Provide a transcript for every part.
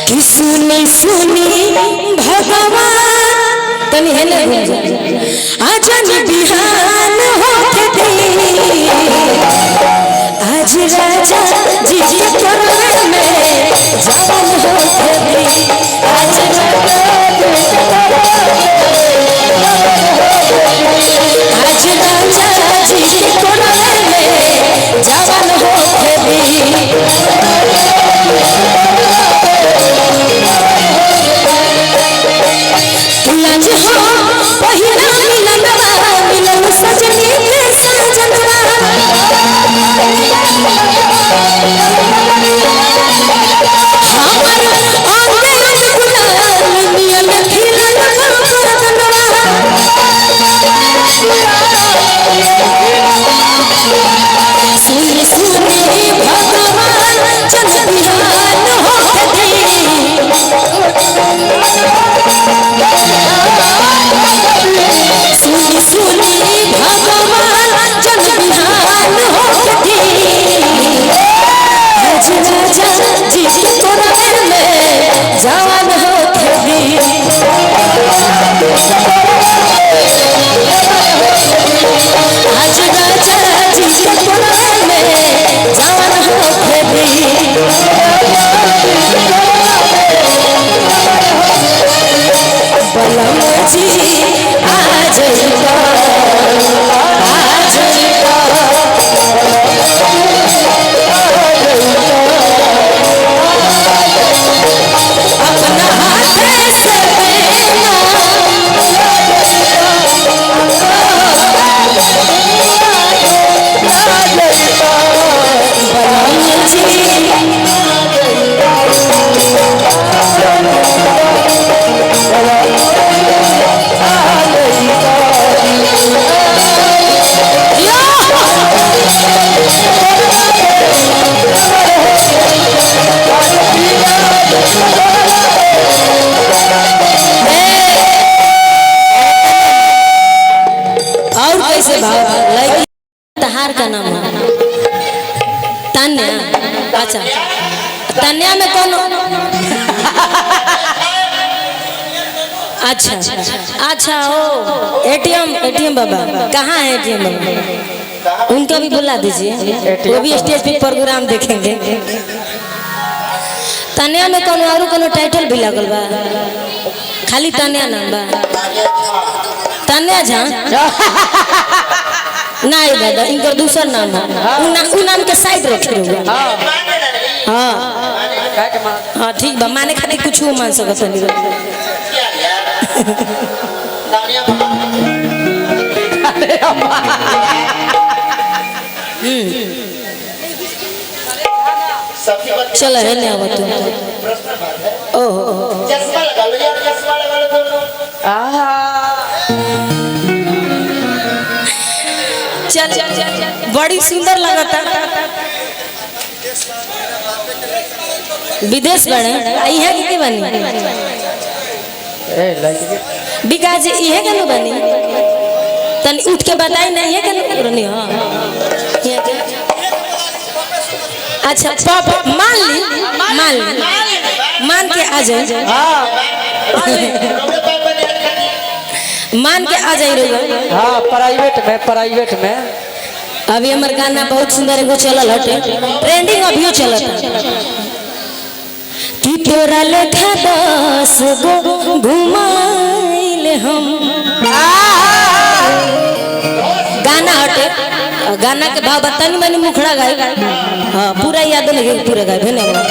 कि सुनी सुनी भगवान तनी है ना आजन बिहान होते थे आज राजा जी के करवे में जवान होते थे आज राजा जी के करवे में जवान होते थे आज हो पहिला मिलनवा मिलन सजनी के सजनवा हमर अंगे गुलाल मिलन खिलन परतनवा सुन सुनी भगवान जन बिहान होते सुनी सुनी भगवान जन बिहान होते आज राजा जी के करवे में जवान होते आज राजा जी के करवे में जवान होते बलम जी आज अपना हाथ से तहार का नाम है तान्या। अच्छा तान्या में कौन अच्छा अच्छा ओ एटीएम बाबा कहाँ है एटीएम बाबा उनका भी बुला दीजिए वो भी स्टेज पे प्रोग्राम देखेंगे। तान्या में कौन और कोनो टाइटल भी लगल बा खाली तान्या नाम बा तान्या झा नहीं दादा इनका दूसरा नाम है उ नाम के साइड रखे रहुआ हाँ हाँ ठीक बा माने खातिर कुछ मान सकत नहीं चलो है नहीं आवत ओह चश्मा लगा लो यार चश्मा लगा लो दोनों चल बड़ी सुंदर लगता विदेश बने इहे के बनी बिकाज इहे के न बनी तनी उठ के बताई ना इहे के न हां अच्छा पापा मान के आ जाए मान के आ जाए हाँ प्राइवेट में अभी हमार गाना बहुत सुंदर एगो चलल हटे ट्रेंडिंग अभियो चलत कि तोरा लेखा 10 गो घुमाइल हम गाना हटे गाना के भाव बतानी मनी मुखड़ा गाय हाँ पूरा याद नहीं पूरा गाय धन्यवाद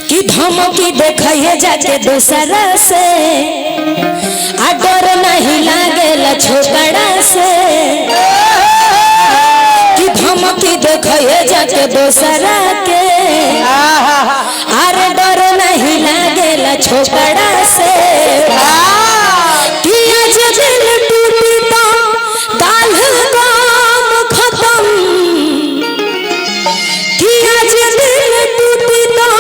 कि धमकी देखिए जाके दूसरा से आ डर नहीं लागेला छोकड़ा से कि धमकी देखिए जाके दूसरा के अरे डर नहीं लागेला छोकड़ा से कि आज दिल टूटी तो काल काम खत्म कि आज दिल टूटी तो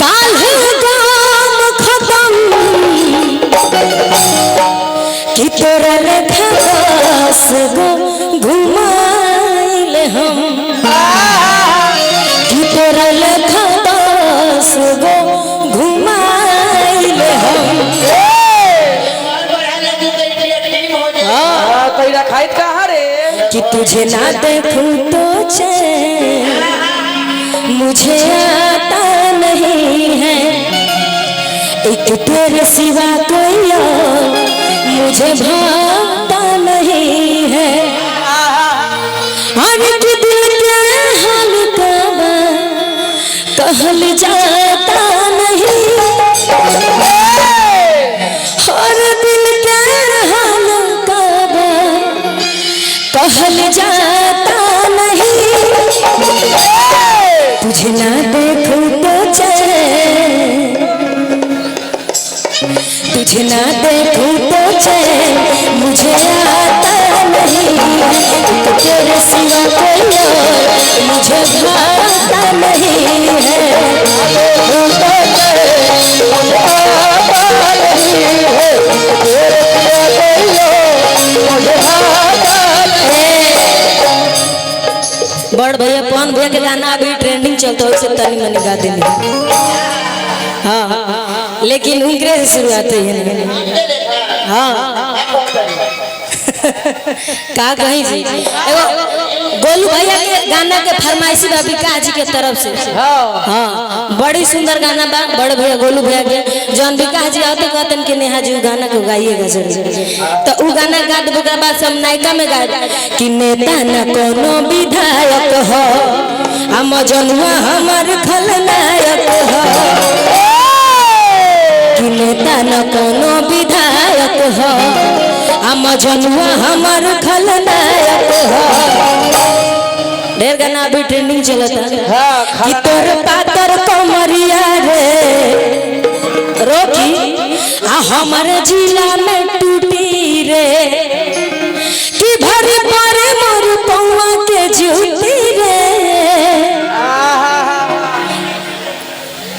काल काम खत्म कि तोरा लेखा 10 गो घुमाइल हम कि तोरा लेखा कि तुझे ना देखूं तो चैन मुझे आता नहीं है, एक तेरे सिवा कोई और मुझे भाता नहीं है। और कि दिल के हाल का कहल जाता नहीं, और दिल के हाल का कहल जाता नहीं, तुझे ना देखूं तो चैन, तुझे ना देखूं तो चैन मुझे आता नहीं, तो तेरे सिवा कोई और मुझे भाता नहीं है। बड़ भैया पवन भैया के गाना अभी ट्रेंडिंग चलता है, उससे तनी मनी गा देनी। हाँ लेकिन उनके से शुरुआत है। हाँ का कहीं जी गोलू भैया के गाना के फरमाइशी बा विकास जी के तरफ से। हाँ बड़ी सुंदर गाना बा बड़े भैया गोलू भैया के, जौन विकास जी आते कहते कि नेहा जी गाना को गाइएगा जरूर, तो वो गाना गा देबो के बाद सब नायिका में गा कि नेता न कोनो विधायक हो, हम जनुआ हमार खलनायक हो, कि नेता न कोनो विधायक हो, हम जनुआ हमार खलनायक हो। ढेर गाना अभी ट्रेंडिंग चलता कि तोर पातर कमरिया रे रोकी आ हमारे जिला में टूटी रे, कि भरी परे मोर पौवा के जूती रे।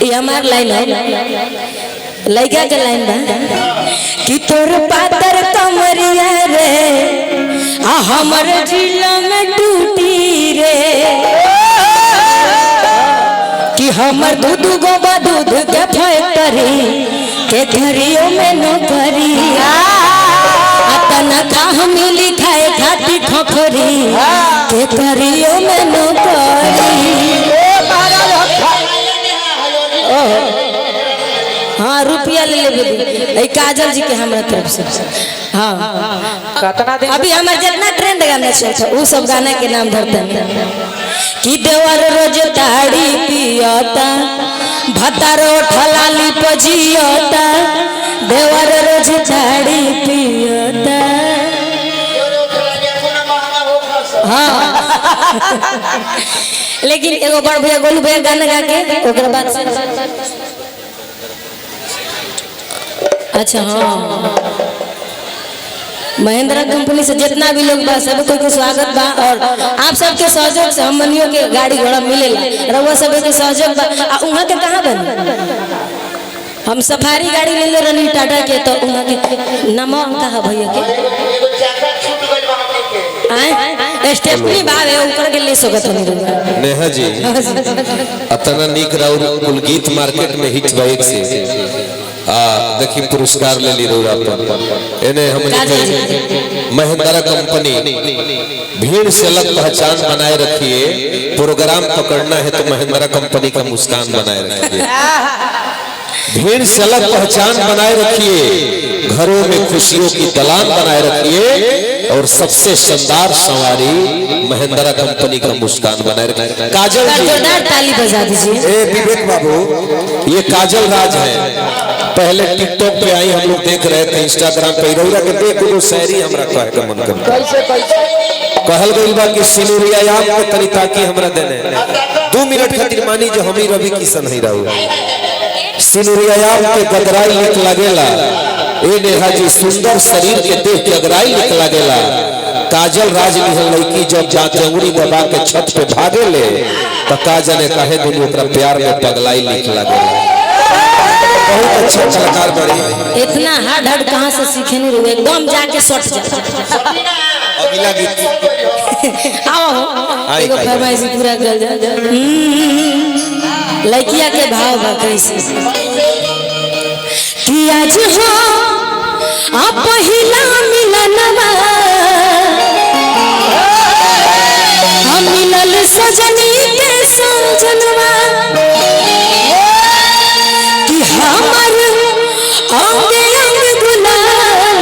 ये हमार लाइन है, लड़का के लाइन बा कि तोर पातर कमरिया रे आ हमर जिला में टूटी रे, कि हमर दूध गोबा दूध के फैक्ट्री के घरियों में नौकरी, अतना खा मिली खाए खाती खोखरी के घरियों में नौकरी। हाँ रुपया ले ले काजल जी के हमारा तरफ से। हाँ अभी हमारे जितना ट्रेंड गाना चलता वो सब गाना के नाम धरते हैं कि देवर रोज ताड़ी पियता भतारो ठलाली पजियता, देवर रोज ताड़ी पियता। हाँ लेकिन एगो बड़ भैया गोलू भैया गाना गा के ओकरा बाद अच्छा हाँ महिंद्रा कंपनी से जितना भी लोग बा सब कोई के स्वागत बा, और आप सबके सहयोग से हमनियों के गाड़ी घोड़ा मिलेला, रउआ सब के सहयोग बा। उहाँ के कहाँ बनी हम सफारी गाड़ी ले ले रनी टाटा के, तो उहाँ के नाम कहाँ भैया के स्टेपनी बावे ऊपर के ले सकत नहीं। नेहा जी अतना निक राउर कुल गीत मार्केट में हिट बा एक से देखी पुरस्कार ले ली रोरा पर एने हमने महिंद्रा कंपनी भीड़ से अलग पहचान बनाए रखिए, प्रोग्राम पकड़ना है तो महिंद्रा कंपनी का मुस्कान बनाए रखिए, भीड़ से अलग पहचान बनाए रखिए, घरों में खुशियों की दलान बनाए रखिए, और सबसे शानदार सवारी महिंद्रा कंपनी का मुस्कान बनाए रखिए। काजल जोरदार ताली बजा दीजिए। विवेक बाबू ये काजल राज है, पहले टिकटॉक पे आई हम लोग देख रहे थे, इंस्टाग्राम पे रउरा के देख लो शायरी हमरा कहे के मन करता कहल गइल बा कि सिनुरिया याद के तरीका की हमरा देने 2 मिनट खातिर मानी जो हमी रवि किशन ही रहू सिनुरिया याद के गदराई लिख लागेला, ए नेहा जी सुंदर शरीर के देख के गदराई लिख लागेला, काजल राज निहल लड़की जब जाके अंगुरी दबा के छत पे भागे ले तो काजल ने कहे दिन ओकरा प्यार में पगलाई लिख लागेला। बहुत अच्छा कलाकार बड़ी, इतना हार्ड हार्ड कहाँ से सीखे नहीं रहे, एकदम जाके सट जा। अगला गीत आओ एगो फरमाइश पूरा कर जा। लड़किया के भाव बा कैसे कि आज हो आप पहिला मिलनवा सजनी के सजनवा कि हमर अंग अंग गुलाल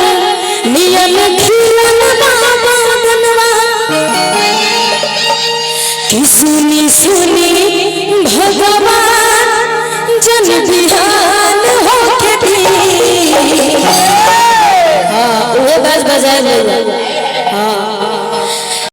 नियम खिलन बाबा बनवा कि सुनी सुनी भगवान जन बिहान होके भी हाँ वो बस बजाए